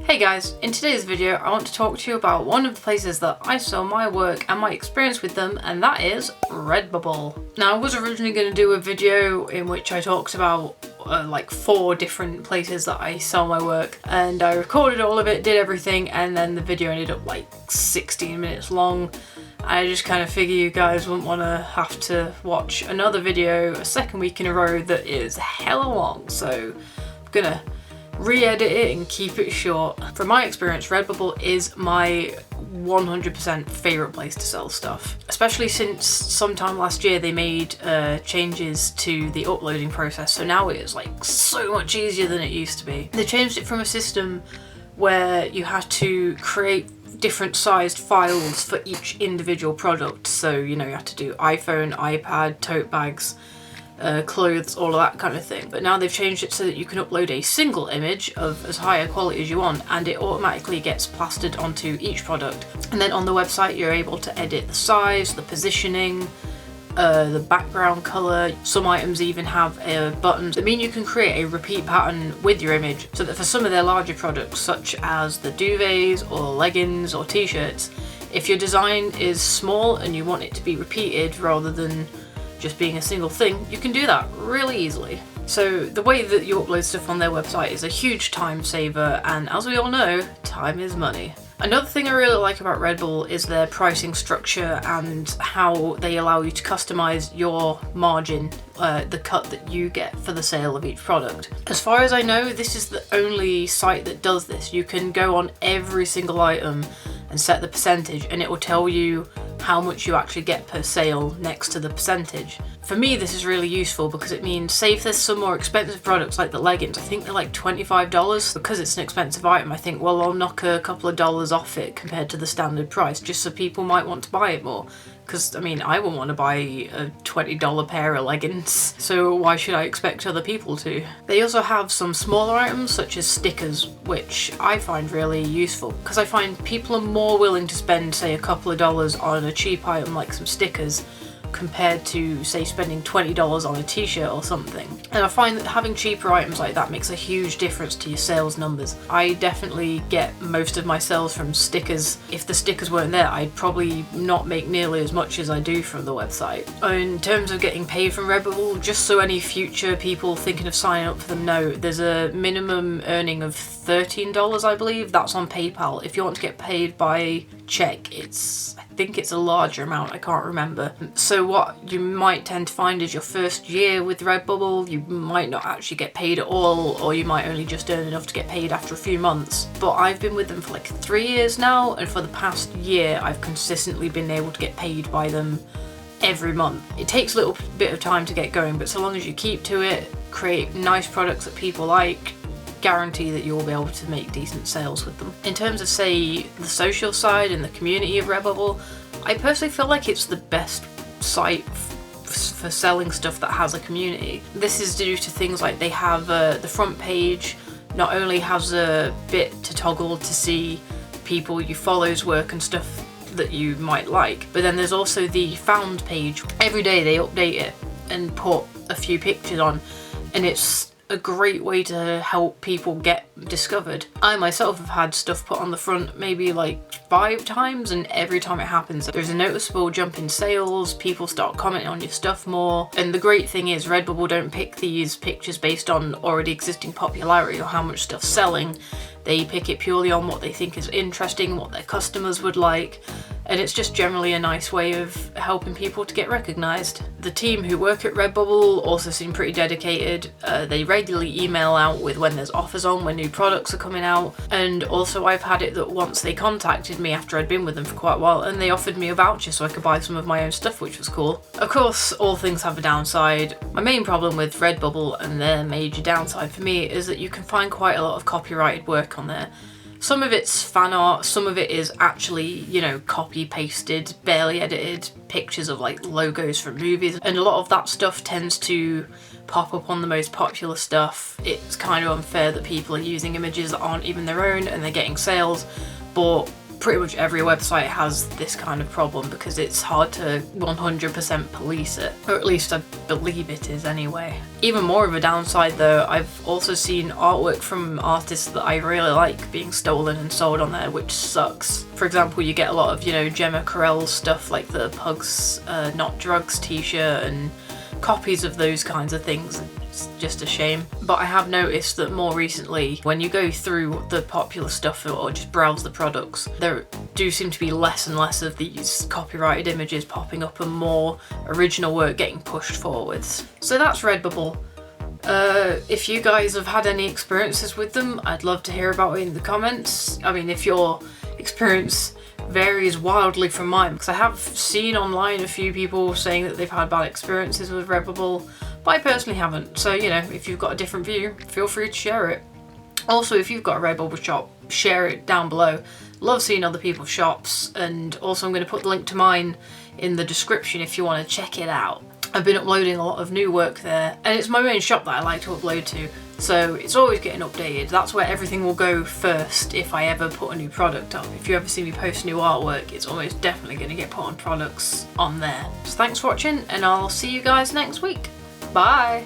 Hey guys, in today's video I want to talk to you about one of the places that I sell my work and my experience with them, and that is Redbubble. Now I was originally going to do a video in which I talked about like 4 different places that I sell my work, and I recorded all of it, did everything, and then the video ended up like 16 minutes long. I just kind of figure you guys wouldn't want to have to watch another video a second week in a row that is hella long, so I'm gonna re-edit it and keep it short. From my experience, Redbubble is my 100% favourite place to sell stuff, especially since sometime last year they made changes to the uploading process, so now it is like so much easier than it used to be. They changed it from a system where you had to create different sized files for each individual product, so you know, you had to do iPhone, iPad, tote bags, clothes, all of that kind of thing. But now they've changed it so that you can upload a single image of as high a quality as you want, and it automatically gets plastered onto each product. And then on the website you're able to edit the size, the positioning, the background colour. Some items even have buttons that mean you can create a repeat pattern with your image, so that for some of their larger products such as the duvets or leggings or t-shirts, if your design is small and you want it to be repeated rather than just being a single thing, you can do that really easily. So the way that you upload stuff on their website is a huge time saver, and as we all know, time is money. Another thing I really like about Redbubble is their pricing structure and how they allow you to customize your margin, the cut that you get for the sale of each product. As far as I know, this is the only site that does this. You can go on every single item and set the percentage, and it will tell you how much you actually get per sale next to the percentage. For me, this is really useful because it means, say if there's some more expensive products like the leggings, I think they're like $25. Because it's an expensive item, I think, well, I'll knock a couple of dollars off it compared to the standard price, just so people might want to buy it more. Because, I mean, I wouldn't want to buy a $20 pair of leggings, so why should I expect other people to? They also have some smaller items such as stickers, which I find really useful, because I find people are more willing to spend, say, a couple of dollars on a cheap item like some stickers compared to, say, spending $20 on a t-shirt or something. And I find that having cheaper items like that makes a huge difference to your sales numbers. I definitely get most of my sales from stickers. If the stickers weren't there, I'd probably not make nearly as much as I do from the website. In terms of getting paid from Redbubble, just so any future people thinking of signing up for them know, there's a minimum earning of $13, I believe. That's on PayPal. If you want to get paid by check, I think it's a larger amount, I can't remember. So what you might tend to find is your first year with Redbubble, you might not actually get paid at all, or you might only just earn enough to get paid after a few months. But I've been with them for like 3 years now, and for the past year I've consistently been able to get paid by them every month. It takes a little bit of time to get going, but so long as you keep to it, create nice products that people like, guarantee that you'll be able to make decent sales with them. In terms of, say, the social side and the community of Redbubble, I personally feel like it's the best site for selling stuff that has a community. This is due to things like they have the front page not only has a bit to toggle to see people you follow's work and stuff that you might like, but then there's also the found page. Every day they update it and put a few pictures on, and it's a great way to help people get discovered. I myself have had stuff put on the front maybe like 5 times, and every time it happens there's a noticeable jump in sales, people start commenting on your stuff more. And the great thing is Redbubble don't pick these pictures based on already existing popularity or how much stuff's selling. They pick it purely on what they think is interesting, what their customers would like, and it's just generally a nice way of helping people to get recognised. The team who work at Redbubble also seem pretty dedicated. They regularly email out with when there's offers on, when new products are coming out, and also I've had it that once they contacted me after I'd been with them for quite a while, and they offered me a voucher so I could buy some of my own stuff, which was cool. Of course, all things have a downside. My main problem with Redbubble, and their major downside for me, is that you can find quite a lot of copyrighted work on there. Some of it's fan art, some of it is actually, you know, copy pasted, barely edited pictures of like logos from movies, and a lot of that stuff tends to pop up on the most popular stuff. It's kind of unfair that people are using images that aren't even their own and they're getting sales, but pretty much every website has this kind of problem because it's hard to 100% police it, or at least I believe it is anyway. Even more of a downside though, I've also seen artwork from artists that I really like being stolen and sold on there, which sucks. For example, you get a lot of, you know, Gemma Carell stuff like the Pugs Not Drugs t-shirt and copies of those kinds of things. It's just a shame. But I have noticed that more recently, when you go through the popular stuff or just browse the products, there do seem to be less and less of these copyrighted images popping up and more original work getting pushed forwards. So that's Redbubble. If you guys have had any experiences with them, I'd love to hear about it in the comments. I mean, if your experience varies wildly from mine, because I have seen online a few people saying that they've had bad experiences with Redbubble, but I personally haven't. So, you know, if you've got a different view, feel free to share it. Also, if you've got a Redbubble shop, share it down below. Love seeing other people's shops, and also I'm going to put the link to mine in the description if you want to check it out. I've been uploading a lot of new work there, and it's my main shop that I like to upload to, so it's always getting updated. That's where everything will go first if I ever put a new product up. If you ever see me post new artwork, it's almost definitely going to get put on products on there. So thanks for watching, and I'll see you guys next week. Bye!